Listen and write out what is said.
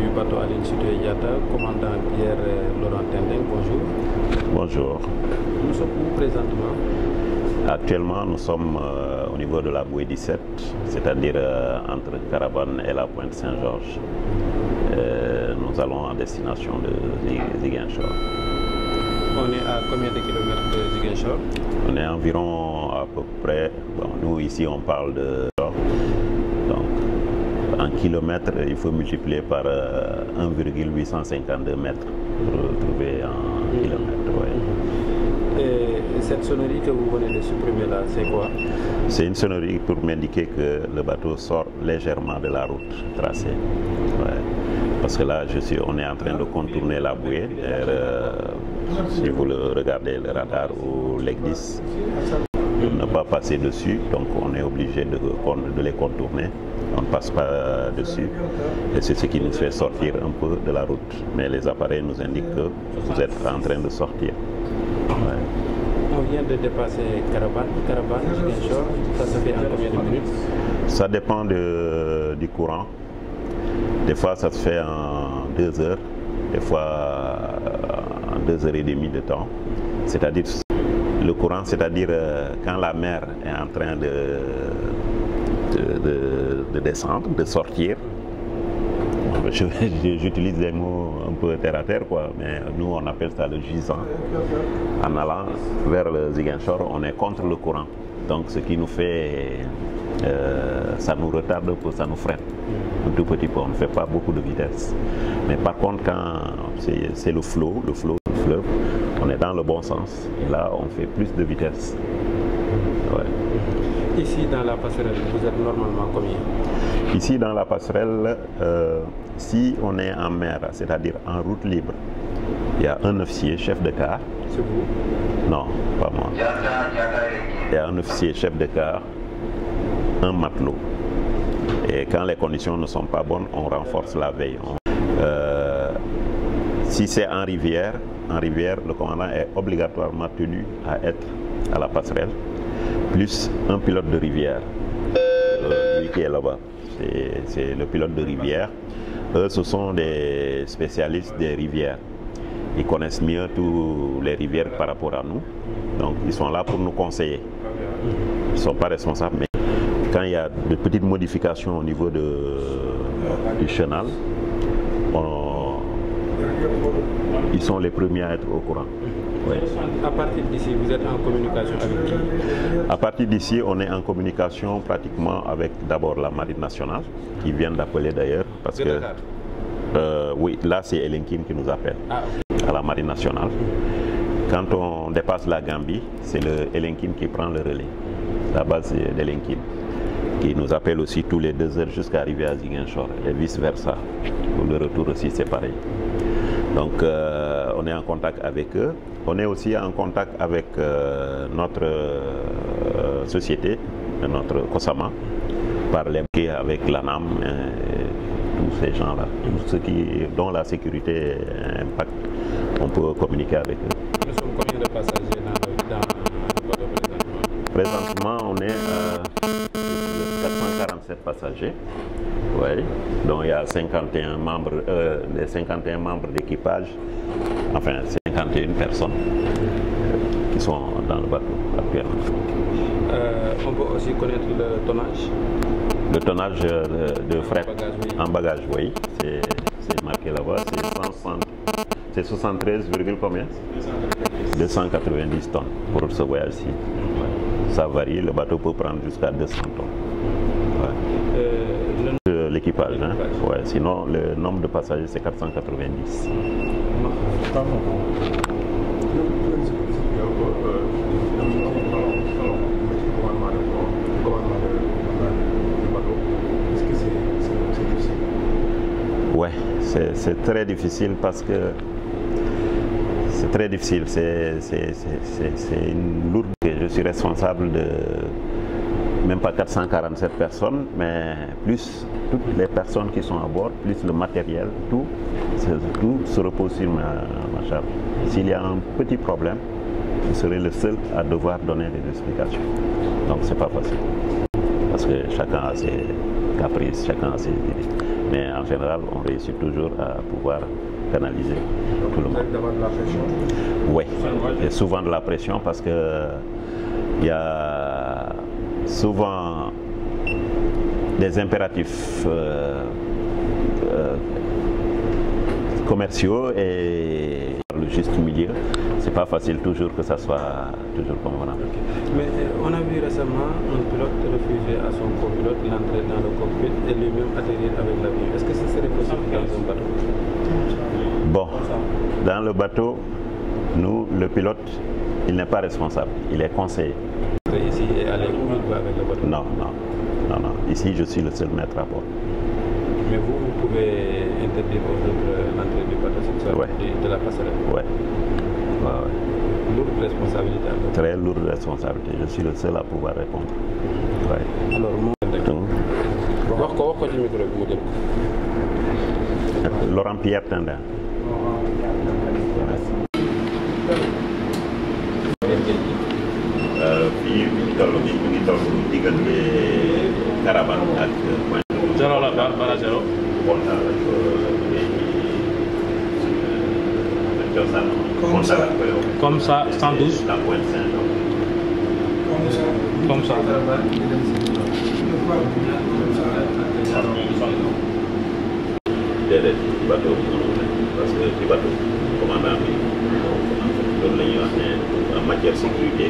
du bateau Aline Sitoé Diatta, commandant Pierre Laurent Tendeng, bonjour. Bonjour. Nous sommes où présentement? Actuellement, nous sommes au niveau de la bouée 17, c'est-à-dire entre Caravane et la Pointe Saint-Georges. Nous allons en destination de Ziguinchor. On est à combien de kilomètres de Ziguinchor? On est environ à peu près, bon, nous ici on parle de... Donc, en kilomètres, il faut multiplier par 1,852 mètres pour trouver un kilomètre. Ouais. Et cette sonnerie que vous venez de supprimer là, c'est quoi? C'est une sonnerie pour m'indiquer que le bateau sort légèrement de la route tracée. Ouais. Parce que là, on est en train de contourner la bouée. Si vous le regardez, le radar ou l'EGDIS, ne pas passer dessus, donc on est obligé de les contourner. On ne passe pas dessus et c'est ce qui nous fait sortir un peu de la route. Mais les appareils nous indiquent que vous êtes en train de sortir. Ouais. On vient de dépasser Caravane, Ziguinchor, ça se fait en combien de minutes? Ça dépend du courant. Des fois ça se fait en 2 heures, des fois en 2 heures et demie de temps. C'est-à-dire le courant, c'est-à-dire quand la mer est en train de descendre, de sortir. J'utilise des mots un peu terre à terre, quoi, mais nous on appelle ça le gisant. En allant vers le Ziguinchor, on est contre le courant. Donc ce qui nous fait, ça nous retarde un peu, ça nous freine un tout petit peu. On ne fait pas beaucoup de vitesse. Mais par contre, quand c'est le flot du fleuve, on est dans le bon sens. Et là, on fait plus de vitesse. Ouais. Ici, dans la passerelle, vous êtes normalement combien? Ici, dans la passerelle, si on est en mer, c'est-à-dire en route libre, il y a un officier chef de quart. C'est vous? Non, pas moi. Il y a un officier chef de quart, un matelot. Et quand les conditions ne sont pas bonnes, on renforce la veille. Si c'est en rivière, le commandant est obligatoirement tenu à être à la passerelle, plus un pilote de rivière, lui qui est là-bas. C'est le pilote de rivière. Eux, ce sont des spécialistes des rivières. Ils connaissent mieux toutes les rivières par rapport à nous. Donc, ils sont là pour nous conseiller. Ils ne sont pas responsables, mais quand il y a de petites modifications au niveau du chenal, ils sont les premiers à être au courant. Oui. À partir d'ici, vous êtes en communication avec qui? À partir d'ici, on est en communication pratiquement avec d'abord la Marine nationale, qui vient d'appeler d'ailleurs, parce que oui, là c'est Elenkin qui nous appelle, à la Marine nationale. Quand on dépasse la Gambie, c'est le Elenkin qui prend le relais, la base d'Elenkin, qui nous appelle aussi tous les 2 heures jusqu'à arriver à Ziguinchor et vice versa. Pour le retour aussi, c'est pareil. Donc on est en contact avec eux. On est aussi en contact avec notre société, notre COSAMA, par les avec l'ANAM, tous ces gens-là, tous ceux dont la sécurité impacte, on peut communiquer avec eux. Nous sommes combien de passagers dans le bateau présentement? Présentement, on est 447 passagers. Oui, donc il y a 51 membres, les 51 membres d'équipage, enfin 51 personnes qui sont dans le bateau actuellement. On peut aussi connaître le tonnage? Le tonnage de fret en bagage, oui, c'est marqué là-bas, c'est 73, combien? 290 tonnes pour ce voyage-ci. Ça varie, le bateau peut prendre jusqu'à 200 tonnes. L'équipage, hein? Ouais, sinon le nombre de passagers c'est 490. Ouais, c'est très difficile parce que c'est très difficile. C'est une lourde. Je suis responsable de même pas 447 personnes, mais plus toutes les personnes qui sont à bord, plus le matériel, tout se repose sur ma charge. S'il y a un petit problème, je serai le seul à devoir donner des explications. Donc c'est pas facile. Parce que chacun a ses caprices, chacun a ses idées. Mais en général, on réussit toujours à pouvoir canaliser tout le monde. D'avoir de la pression? Oui, il y a souvent de la pression parce que il y a souvent des impératifs commerciaux et le juste milieu. C'est pas facile toujours que ça soit toujours convenable. Okay. Mais on a vu récemment un pilote refuser à son copilote l'entrée dans le cockpit et lui-même atterrir avec l'avion. Est-ce que ce serait possible dans un bateau? Bon, dans le bateau, nous, le pilote, il n'est pas responsable, il est conseiller. Ici et aller où il va avec le bateau? Non, non, non, non. Ici, je suis le seul maître à bord. Mais vous pouvez interdire aux autres l'entrée du bateau, c'est ça? Ouais. De la passerelle? Oui. Ouais, ouais. Lourde responsabilité. Alors. Très lourde responsabilité. Je suis le seul à pouvoir répondre. Ouais. Alors, Laurent Pierre Tendin. fii ñu ngi toll diggante Caravane ak point. Zéro la bala zéro. Comme ça, 112. La pointe Saint-Jean. Comme ça. Déedéet bateau bi parce que ci bateau commandant bi loolu la ñuy wax ne en matière sécurité